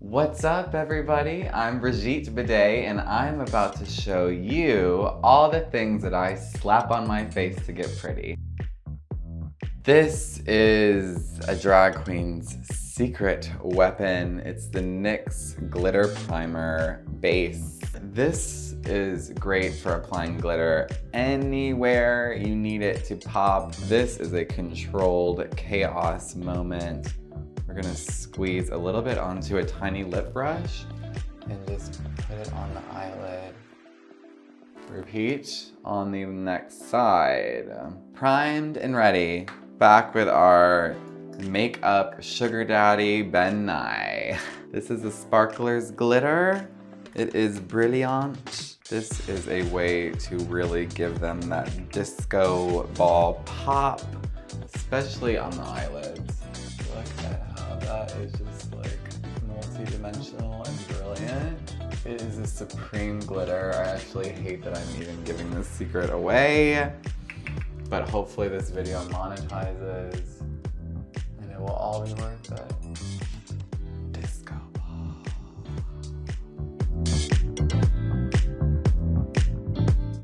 What's up, everybody? I'm Brigitte Bidet, and I'm about to show you all the things that I slap on my face to get pretty. This is a drag queen's secret weapon. It's the NYX Glitter Primer Base. This is great for applying glitter anywhere you need it to pop. This is a controlled chaos moment. We're gonna squeeze a little bit onto a tiny lip brush and just put it on the eyelid. Repeat on the next side. Primed and ready. Back with our makeup sugar daddy, Ben Nye. This is a Sparkler's glitter. It is brilliant. This is a way to really give them that disco ball pop, especially on the eyelids. Look at how that is just like multi-dimensional and brilliant. It is a supreme glitter. I actually hate that I'm even giving this secret away, but hopefully this video monetizes and it will all be worth it.